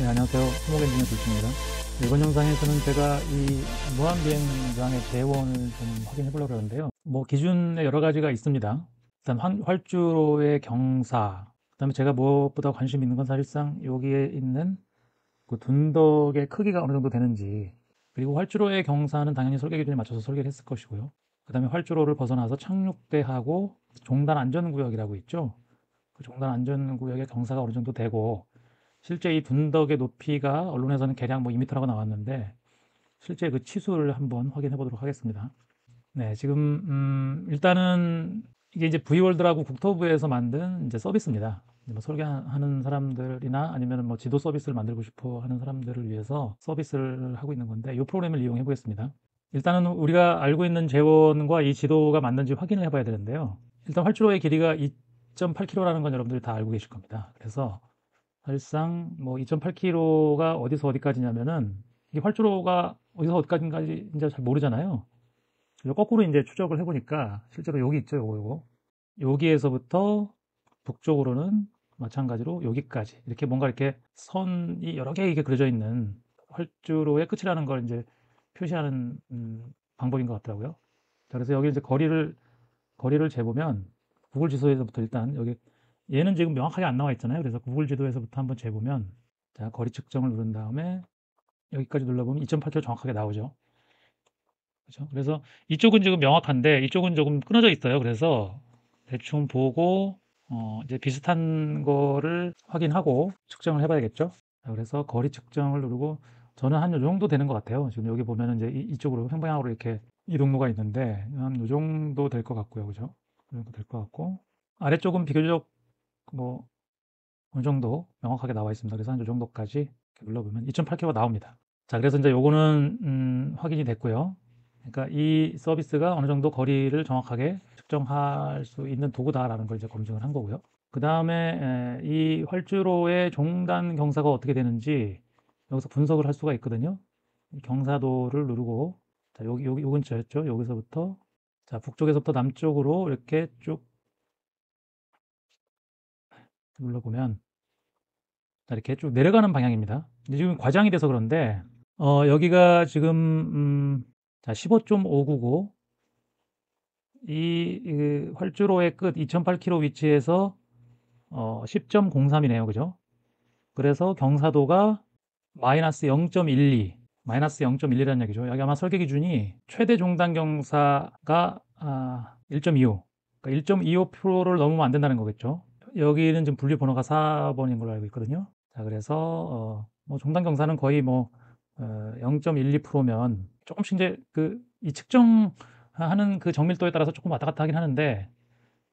네, 안녕하세요. 토목엔지니어 돌주입니다. 이번 영상에서는 제가 이 무한비행장의 재원을 좀 확인해 보려고 하는데요. 기준에 여러 가지가 있습니다. 일단 활주로의 경사, 그다음에 제가 무엇보다 관심 있는 건 사실상 여기에 있는 그 둔덕의 크기가 어느 정도 되는지, 그리고 활주로의 경사는 당연히 설계 기준에 맞춰서 설계를 했을 것이고요. 그다음에 활주로를 벗어나서 착륙대하고 종단 안전구역이라고 있죠. 그 종단 안전구역의 경사가 어느 정도 되고, 실제 이 둔덕의 높이가 언론에서는 계량 2m라고 나왔는데 실제 그 치수를 한번 확인해 보도록 하겠습니다. 네, 지금 일단은 이게 이제 V월드라고 국토부에서 만든 이제 서비스입니다. 설계하는 사람들이나 아니면 지도 서비스를 만들고 싶어 하는 사람들을 위해서 서비스를 하고 있는 건데, 이 프로그램을 이용해 보겠습니다. 일단은 우리가 알고 있는 재원과 이 지도가 맞는지 확인을 해봐야 되는데요. 일단 활주로의 길이가 2.8km라는 건 여러분들이 다 알고 계실 겁니다. 그래서 사실상 2.8km가 어디서 어디까지냐면은, 이 활주로가 어디서 어디까지인지 이제 잘 모르잖아요. 그래서 거꾸로 이제 추적을 해보니까 실제로 여기 있죠, 요거. 여기에서부터 북쪽으로는 마찬가지로 여기까지 이렇게 뭔가 이렇게 선이 여러 개 이게 그려져 있는 활주로의 끝이라는 걸 이제 표시하는 방법인 것 같더라고요. 자, 그래서 여기 이제 거리를 재보면 구글 지도에서부터 일단 여기 얘는 지금 명확하게 안 나와 있잖아요. 그래서 구글 지도에서부터 한번 재보면, 자, 거리 측정을 누른 다음에 여기까지 눌러보면 2.8km 정확하게 나오죠. 그렇죠? 그래서 이쪽은 지금 명확한데 이쪽은 조금 끊어져 있어요. 그래서 대충 보고 이제 비슷한 거를 확인하고 측정을 해봐야겠죠. 자, 그래서 거리 측정을 누르고 저는 한 요 정도 되는 것 같아요. 지금 여기 보면은 이제 이쪽으로 평방향으로 이렇게 이동로가 있는데 한 요 정도 될 것 같고요. 그죠? 이 정도 될 것 같고, 아래쪽은 비교적 뭐 어느 정도 명확하게 나와 있습니다. 그래서 한 요 정도까지 이렇게 눌러보면 2.8km가 나옵니다. 자, 그래서 이제 요거는 확인이 됐고요. 그러니까 이 서비스가 어느 정도 거리를 정확하게 측정할 수 있는 도구다라는 걸 이제 검증을 한 거고요. 그 다음에 이 활주로의 종단 경사가 어떻게 되는지 여기서 분석을 할 수가 있거든요. 경사도를 누르고, 자, 여기 요 근처였죠. 여기서부터, 자, 북쪽에서부터 남쪽으로 이렇게 쭉 눌러보면, 자, 이렇게 쭉 내려가는 방향입니다. 근데 지금 과장이 돼서 그런데 여기가 지금 자, 15.599, 이 활주로의 끝 2.8km 위치에서 10.03이네요. 그죠? 그래서 경사도가 마이너스 0.12, 마이너스 0.12라는 얘기죠. 여기 아마 설계 기준이 최대 종단 경사가 1.25, 그러니까 1.25%를 넘으면 안 된다는 거겠죠. 여기는 지금 분류 번호가 4번인 걸로 알고 있거든요. 자, 그래서 종단 경사는 거의 0.12%면 조금씩 이제 이 측정하는 그 정밀도에 따라서 조금 왔다 갔다 하긴 하는데,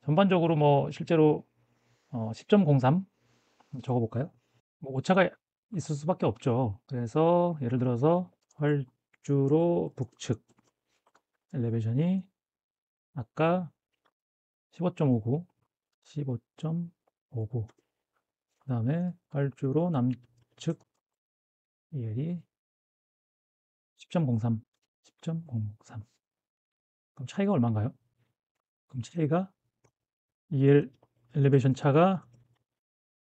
전반적으로 실제로 10.03 적어볼까요? 오차가 있을 수밖에 없죠. 그래서 예를 들어서 활주로 북측 엘리베이션이 아까 15.59, 15.59, 그 다음에 활주로 남측 EL이 10.03, 10.03. 그럼 차이가 얼마인가요? 그럼 차이가 EL 엘리베이션 차가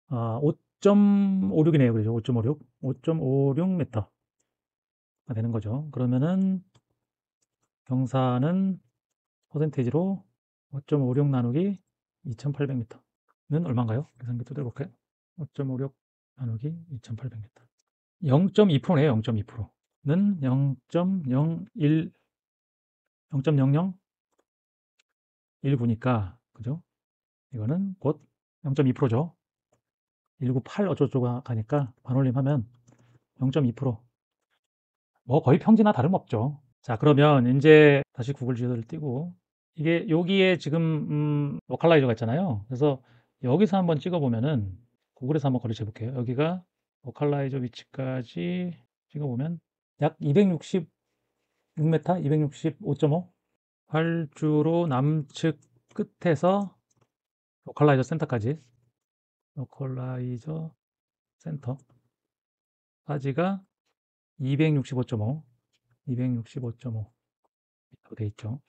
5.56이네요. 그죠? 5.56, 5.56m가 되는 거죠. 그러면은 경사는 퍼센테이지로 5.56 나누기 2800m는 얼마인가요? 계산기 두드려 볼까요? 5.56 나누기 2800m. 0.2%네요. 0.2%는 0.01, 0.0019니까, 그죠? 이거는 곧 0.2%죠. 198 어쩌고저쩌고 가니까 반올림하면 0.2%. 거의 평지나 다름없죠. 자, 그러면 이제 다시 구글 지도를 띄고, 이게 여기에 지금 로컬라이저가 있잖아요. 그래서 여기서 한번 찍어보면은, 구글에서 한번 거리 재볼게요. 여기가 로컬라이저 위치까지 찍어보면 약 266m, 265.5. 활주로 남측 끝에서 로컬라이저 센터까지, 로컬라이저 센터까지가 265.5, 265.5 돼 있죠.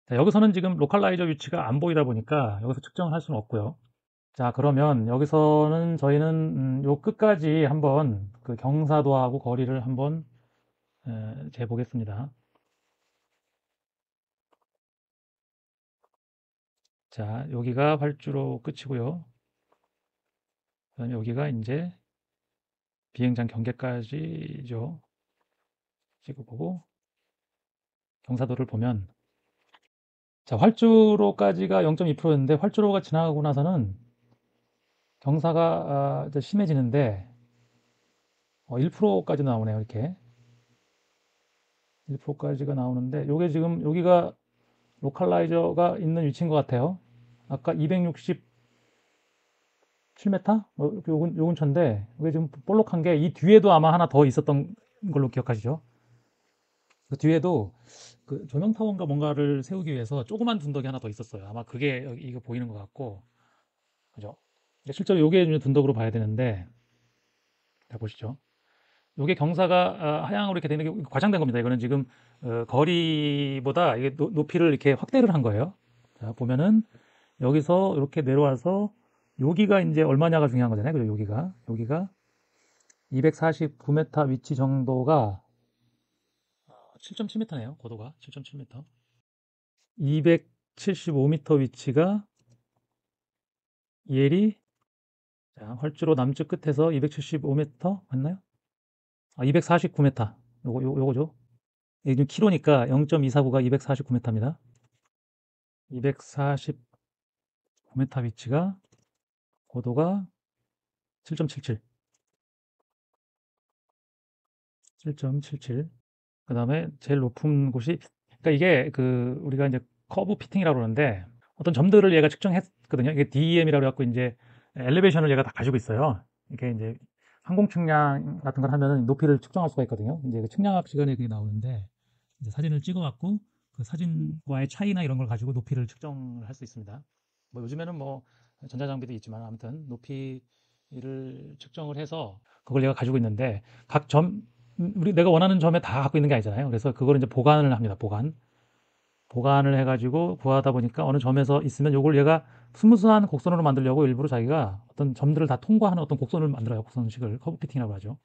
자, 여기서는 지금 로컬라이저 위치가 안 보이다 보니까 여기서 측정을 할 수는 없고요. 자, 그러면 여기서는 저희는 요 끝까지 한번 그 경사도하고 거리를 한번 재보겠습니다. 자, 여기가 활주로 끝이고요. 그다음에 여기가 이제 비행장 경계까지죠. 찍어보고 경사도를 보면, 자, 활주로까지가 0.2%였는데 활주로가 지나가고 나서는 경사가 이제 심해지는데 1%까지 나오네요. 이렇게 1%까지가 나오는데, 요게 지금 여기가 로컬라이저가 있는 위치인 것 같아요. 아까 267m? 요 근처인데, 이게 지금 볼록한 게 이 뒤에도 아마 하나 더 있었던 걸로 기억하시죠? 그 뒤에도 그 조명타워인가 뭔가를 세우기 위해서 조그만 둔덕이 하나 더 있었어요. 아마 그게 이거 보이는 것 같고, 그죠? 근데 실제로 요게 둔덕으로 봐야 되는데, 자, 보시죠. 요게 경사가 하향으로 이렇게 되는 게 과장된 겁니다. 이거는 지금 거리보다 이게 높이를 이렇게 확대를 한 거예요. 자, 보면은 여기서 이렇게 내려와서 여기가 이제 얼마냐가 중요한 거잖아요. 그죠? 여기가 249m 위치 정도가 7.7m네요. 고도가 7.7m. 275m 위치가 예리, 자, 활주로 남쪽 끝에서 275m 맞나요? 249m. 요거죠. 이게 지금 키로니까 0.249가 249m입니다. 249m 위치가 고도가 7.77. 7.77. 그 다음에 제일 높은 곳이, 그러니까 이게 그 우리가 이제 커브 피팅이라고 그러는데 어떤 점들을 얘가 측정했거든요. 이게 DEM이라고 해갖고 이제 엘리베이션을 얘가 다 가지고 있어요. 이게 이제 항공 측량 같은 걸 하면은 높이를 측정할 수가 있거든요. 이제 그 측량학 시간에 그게 나오는데, 이제 사진을 찍어갖고 그 사진과의 차이나 이런 걸 가지고 높이를 측정을 할 수 있습니다. 뭐 요즘에는 뭐 전자장비도 있지만 아무튼 높이를 측정을 해서 그걸 얘가 가지고 있는데, 각 점, 내가 원하는 점에 다 갖고 있는 게 아니잖아요. 그래서 그걸 이제 보관을 합니다. 보관을 해가지고 구하다 보니까 어느 점에서 있으면 요걸 얘가 스무스한 곡선으로 만들려고 일부러 자기가 어떤 점들을 다 통과하는 어떤 곡선을 만들어요. 곡선식을 커브 피팅이라고 하죠.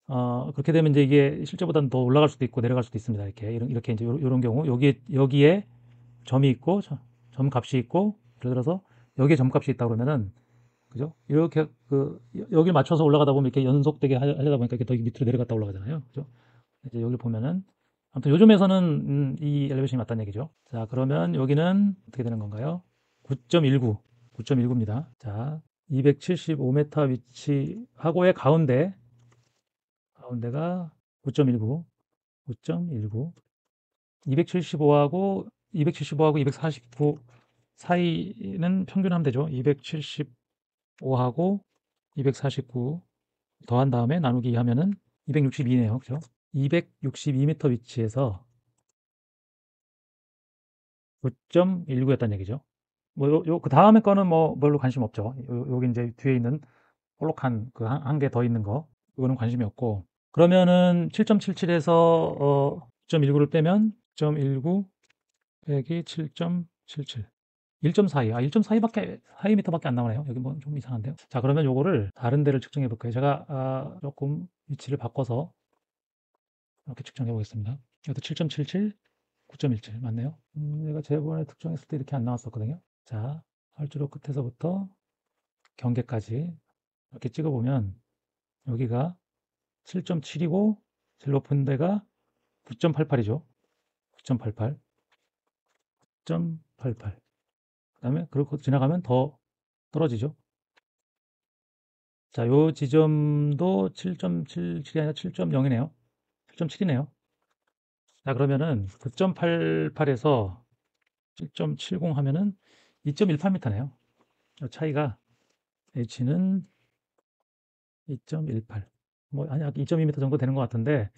그렇게 되면 이제 이게 실제보다는 더 올라갈 수도 있고 내려갈 수도 있습니다. 이렇게 이제 요런 경우 여기에 점이 있고 점 값이 있고, 예를 들어서 여기에 점 값이 있다 그러면은, 그죠? 이렇게 여기 맞춰서 올라가다 보면 이렇게 연속되게 하려다 보니까 이렇게 더 밑으로 내려갔다 올라가잖아요. 그죠? 이제 여기 보면은 아무튼 요즘에서는 이 엘리베이션이 맞다는 얘기죠. 자, 그러면 여기는 어떻게 되는 건가요? 9.19, 9.19입니다. 자, 275m 위치하고의 가운데가 9.19, 9.19. 275하고 249 사이는 평균하면 되죠. 275하고 249 더한 다음에 나누기 하면은 262네요. 그죠? 262m 위치에서 9.19였다는 얘기죠. 그 다음에 거는 뭐 별로 관심 없죠. 여기 이제 뒤에 있는 볼록한 그 한 개 더 있는 거, 이거는 관심이 없고. 그러면은 7.77에서 9.19를 빼면 9.19 빼기 7.77. 1.42. 1.42밖에, 42m밖에 안 나오네요. 여기 뭐 좀 이상한데요. 자, 그러면 요거를 다른 데를 측정해 볼게요. 제가 조금 위치를 바꿔서 이렇게 측정해 보겠습니다. 이것도 7.77, 9.17 맞네요. 내가 저번에 측정했을 때 이렇게 안 나왔었거든요. 자, 활주로 끝에서부터 경계까지 이렇게 찍어보면 여기가 7.7이고 제일 높은 데가 9.88이죠. 9.88, 9.88. 그다음에 그렇고 지나가면 더 떨어지죠. 자, 요 지점도 7.77이 아니라 7.0이네요. 7.7이네요. 자, 그러면은 9.88에서 7.70 하면은 2.18m네요. 차이가, H는 2.18. 뭐, 아니, 2.2m 정도 되는 것 같은데,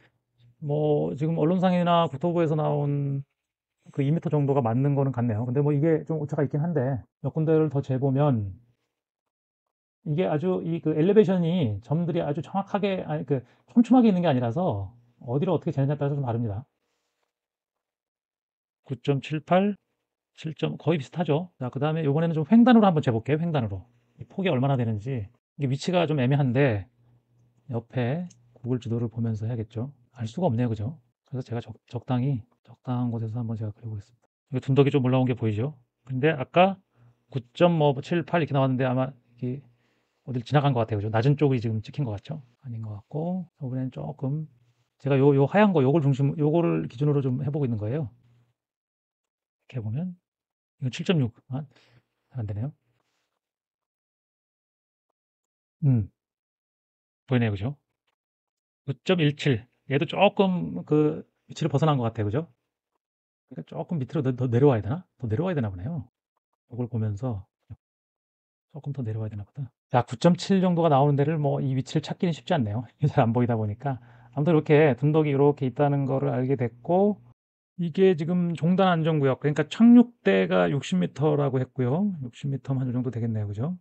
뭐, 지금 언론상이나 국토부에서 나온 그 2m 정도가 맞는 거는 같네요. 근데 뭐 이게 좀 오차가 있긴 한데, 몇 군데를 더 재보면, 이게 아주 그 엘리베이션이 점들이 아주 정확하게, 아니, 촘촘하게 있는 게 아니라서, 어디를 어떻게 재느냐에 따라서 좀 다릅니다. 9.78, 7점 거의 비슷하죠. 자, 그다음에 요번에는 좀 횡단으로 한번 재볼게요. 횡단으로. 이 폭이 얼마나 되는지. 이게 위치가 좀 애매한데 옆에 구글 지도를 보면서 해야겠죠. 알 수가 없네요. 그죠? 그래서 제가 적당히 적당한 곳에서 한번 제가 그려보겠습니다. 이거 둔덕이 좀 올라온 게 보이죠? 근데 아까 9.78 이렇게 나왔는데 아마 이게 어딜 지나간 것 같아요. 그죠? 낮은 쪽이 지금 찍힌 것 같죠? 아닌 것 같고 이번엔 조금 제가 요 하얀 거 요거를 기준으로 좀 해보고 있는 거예요. 이렇게 보면 이거 7.6 안 되네요. 보이네요. 그죠? 9.17 얘도 조금 그 위치를 벗어난 것 같아요. 그죠? 그러니까 조금 밑으로 더 내려와야 되나? 더 내려와야 되나 보네요. 이걸 보면서 조금 더 내려와야 되나 보다. 자, 9.7 정도가 나오는 데를 뭐 이 위치를 찾기는 쉽지 않네요. 잘 안 보이다 보니까. 아무튼 이렇게 둔덕이 이렇게 있다는 거를 알게 됐고, 이게 지금 종단 안전구역, 그러니까 착륙대가 60m라고 했고요. 60m면 한 이 정도 되겠네요. 그죠?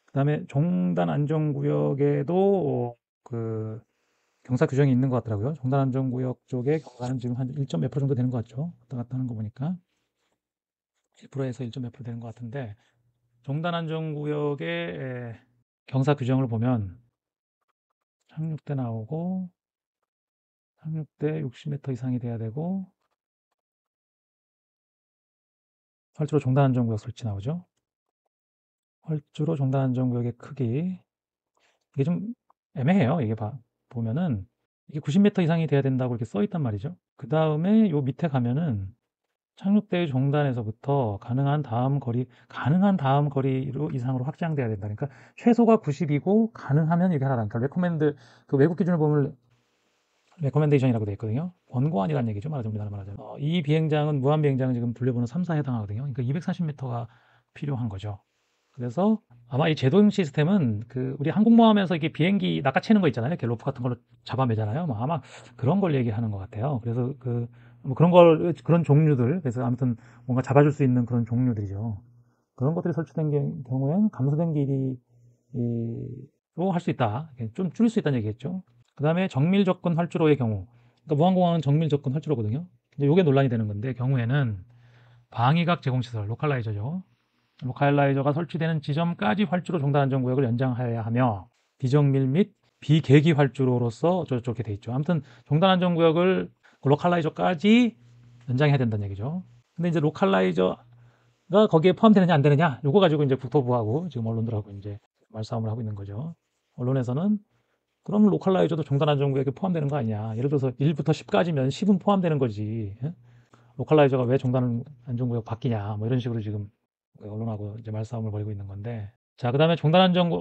그 다음에 종단 안전구역에도 그 경사 규정이 있는 것 같더라고요. 종단 안전구역 쪽에 경사는 지금 한 1몇 프로 정도 되는 것 같죠. 왔다 갔다 하는 거 보니까 1%에서 1몇 프로 되는 것 같은데 종단 안전구역의 경사 규정을 보면 착륙대 나오고 착륙대 60m 이상이 돼야 되고 활주로 종단 안전구역 설치 나오죠. 활주로 종단 안전구역의 크기 이게 좀 애매해요. 이게 보면은 이게 90m 이상이 돼야 된다고 이렇게 써 있단 말이죠. 그 다음에 요 밑에 가면은 착륙대의 종단에서부터 가능한 다음 거리로 이상으로 확장돼야 된다. 그러니까 최소가 90이고 가능하면 이게 하나다. 그러니까 레코멘드 그 외국 기준을 보면 레코멘데이션이라고 되어 있거든요. 권고안이라는 얘기죠. 말하자면 우리나라 말하자면. 이 비행장은 무한 비행장은 지금 분류번호 3, 4에 해당하거든요. 그러니까 240m가 필요한 거죠. 그래서 아마 이 제동 시스템은 그 우리 항공모함에서 이게 비행기 낚아채는 거 있잖아요. 이렇게 로프 같은 걸로 잡아매잖아요. 뭐 아마 그런 걸 얘기하는 것 같아요. 그래서 뭐 그런 종류들, 그래서 아무튼 뭔가 잡아줄 수 있는 그런 종류들이죠. 그런 것들이 설치된 경우에는 감소된 길이로 할 수 있다. 좀 줄일 수 있다는 얘기겠죠. 그 다음에 정밀 접근 활주로의 경우, 그러니까 무항공항은 정밀 접근 활주로거든요. 근데 이게 논란이 되는 건데 경우에는 방위각 제공시설, 로컬라이저죠. 로컬라이저가 설치되는 지점까지 활주로 종단 안전구역을 연장하여야 하며 비정밀 및 비계기 활주로로서 저렇게 돼 있죠. 아무튼 종단 안전구역을 로컬라이저까지 연장해야 된다는 얘기죠. 근데 이제 로컬라이저가 거기에 포함되느냐 안 되느냐 요거 가지고 이제 국토부하고 지금 언론들하고 이제 말싸움을 하고 있는 거죠. 언론에서는 그럼 로컬라이저도 종단 안전구역에 포함되는 거 아니냐. 예를 들어서 1부터 10까지면 10은 포함되는 거지. 로컬라이저가 왜 종단 안전구역 바뀌냐. 뭐 이런 식으로 지금 언론하고 이제 말싸움을 벌이고 있는 건데. 자, 그다음에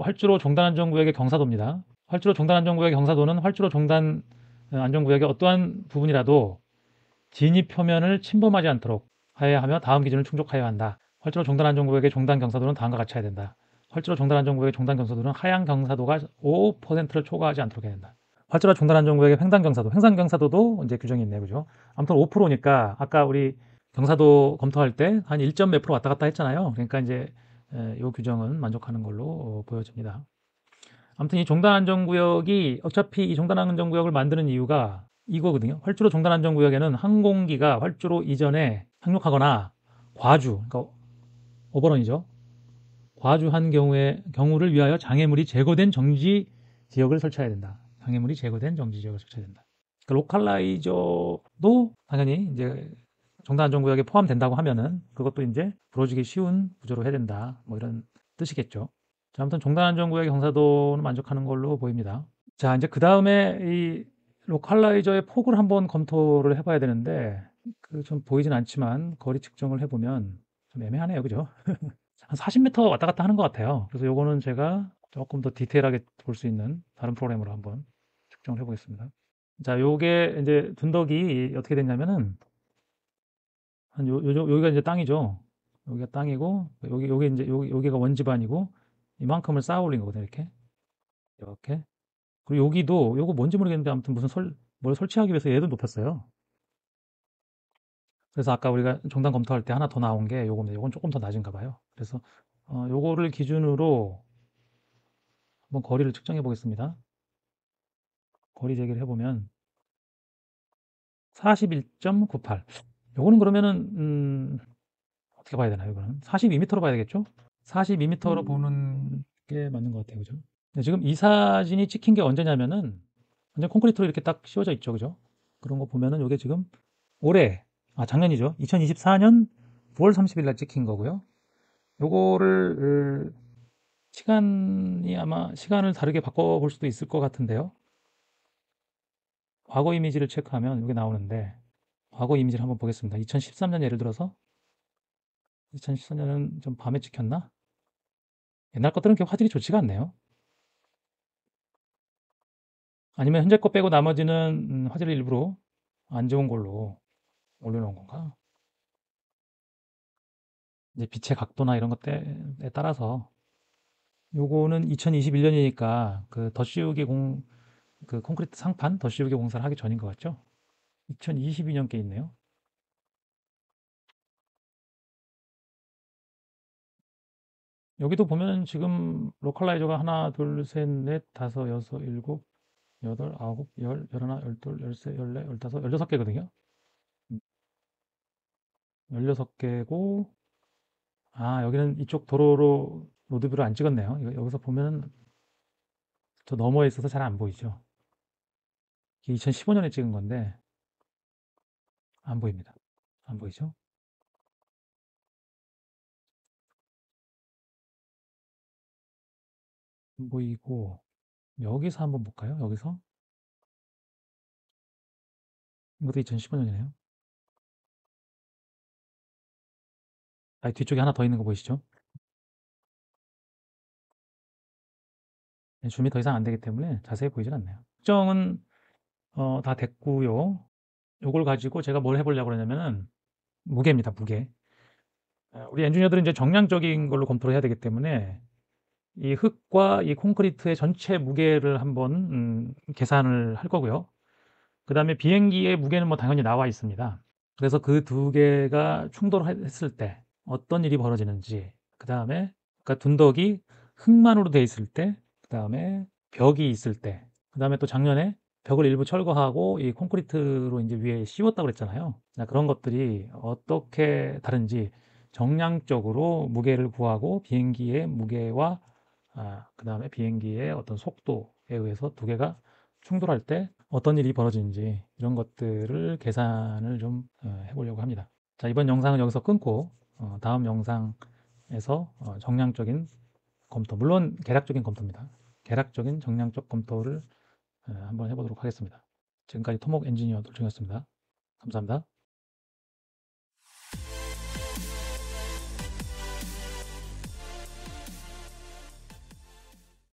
활주로 종단 안전구역의 경사도입니다. 활주로 종단 안전구역의 경사도는 활주로 종단 안전구역의 어떠한 부분이라도 진입 표면을 침범하지 않도록 하여야 하며 다음 기준을 충족하여야 한다. 활주로 종단 안전구역의 종단 경사도는 다음과 같이 해야 된다. 활주로 종단 안전구역의 종단 경사도는 하향 경사도가 5%를 초과하지 않도록 해야 된다. 활주로 종단 안전구역의 횡단 경사도, 횡단 경사도도 이제 규정이 있네요, 그죠? 아무튼 5%니까 아까 우리 경사도 검토할 때 한 1점 몇 프로 왔다 갔다 했잖아요. 그러니까 이제 이 규정은 만족하는 걸로 보여집니다. 아무튼 이 종단 안전구역이 어차피 이 종단 안전구역을 만드는 이유가 이거거든요. 활주로 종단 안전구역에는 항공기가 활주로 이전에 착륙하거나 과주, 그러니까 오버런이죠. 과주한 경우를 위하여 장애물이 제거된 정지 지역을 설치해야 된다. 장애물이 제거된 정지 지역을 설치해야 된다. 그러니까 로컬라이저도 당연히 이제 종단 안전구역에 포함된다고 하면은 그것도 이제 부러지기 쉬운 구조로 해야 된다. 뭐 이런 뜻이겠죠. 자, 아무튼 종단 안전구역의 경사도는 만족하는 걸로 보입니다. 자, 이제 그 다음에 이 로컬라이저의 폭을 한번 검토를 해봐야 되는데 그 좀 보이진 않지만 거리 측정을 해보면 좀 애매하네요, 그죠? 한 40m 왔다 갔다 하는 것 같아요. 그래서 요거는 제가 조금 더 디테일하게 볼 수 있는 다른 프로그램으로 한번 측정을 해보겠습니다. 자, 요게 이제 둔덕이 어떻게 됐냐면은 여기가 이제 땅이죠. 여기가 땅이고 여기 이제 여기가 원지반이고 이만큼을 쌓아 올린 거거든요. 이렇게. 그리고 여기도 요거 뭔지 모르겠는데 아무튼 뭘 설치하기 위해서 얘도 높였어요. 그래서 아까 우리가 종단 검토할 때 하나 더 나온 게 요겁니다. 요건 조금 더 낮은가 봐요. 그래서 요거를 기준으로 한번 거리를 측정해 보겠습니다. 거리 재기를 해보면 41.98. 요거는 그러면은 어떻게 봐야 되나요, 이거는? 42m로 봐야 되겠죠? 42m로 보는 게 맞는 것 같아요, 그죠? 네, 지금 이 사진이 찍힌 게 언제냐면은 완전 콘크리트로 이렇게 딱 씌워져 있죠, 그죠? 그런 거 보면은 이게 지금 올해, 작년이죠. 2024년 9월 30일 날 찍힌 거고요. 요거를 시간을 다르게 바꿔볼 수도 있을 것 같은데요. 과거 이미지를 체크하면 이게 나오는데 과거 이미지를 한번 보겠습니다. 2013년 예를 들어서 2014년은 좀 밤에 찍혔나? 옛날 것들은 그렇게 화질이 좋지가 않네요. 아니면 현재 거 빼고 나머지는 화질을 일부러 안 좋은 걸로 올려놓은 건가? 이제 빛의 각도나 이런 것에 따라서 요거는 2021년이니까 그 더 씌우기 그 콘크리트 상판 더 씌우기 공사를 하기 전인 것 같죠? 2022년 게 있네요. 여기도 보면 지금 로컬라이저가 하나, 둘, 셋, 넷, 다섯, 여섯, 일곱, 여덟, 아홉, 열, 열하나, 열둘, 열세, 열네, 열다섯, 16개거든요. 16개고, 여기는 이쪽 도로로 로드뷰를 안 찍었네요. 여기서 보면은 저 너머에 있어서 잘 안 보이죠. 이게 2015년에 찍은 건데, 안 보입니다. 안 보이죠? 안 보이고, 여기서 한번 볼까요? 여기서? 이것도 2015년이네요. 뒤쪽에 하나 더 있는 거 보이시죠? 네, 줌이 더 이상 안 되기 때문에 자세히 보이진 않네요. 측정은 다 됐고요. 요걸 가지고 제가 뭘 해보려고 그러냐면은 무게입니다, 무게. 우리 엔지니어들은 이제 정량적인 걸로 검토를 해야 되기 때문에 이 흙과 이 콘크리트의 전체 무게를 한번 계산을 할 거고요. 그 다음에 비행기의 무게는 뭐 당연히 나와 있습니다. 그래서 그 두 개가 충돌했을 때 어떤 일이 벌어지는지, 그 다음에 그러니까 둔덕이 흙만으로 돼 있을 때, 그 다음에 벽이 있을 때, 그 다음에 또 작년에 벽을 일부 철거하고 이 콘크리트로 이제 위에 씌웠다고 그랬잖아요. 그런 것들이 어떻게 다른지 정량적으로 무게를 구하고 비행기의 무게와 그 다음에 비행기의 어떤 속도에 의해서 두 개가 충돌할 때 어떤 일이 벌어지는지 이런 것들을 계산을 좀 해보려고 합니다. 자, 이번 영상은 여기서 끊고 다음 영상에서 정량적인 검토, 물론 계략적인 검토입니다. 계략적인 정량적 검토를 한번 해보도록 하겠습니다. 지금까지 토목 엔지니어 돌정이었습니다. 감사합니다.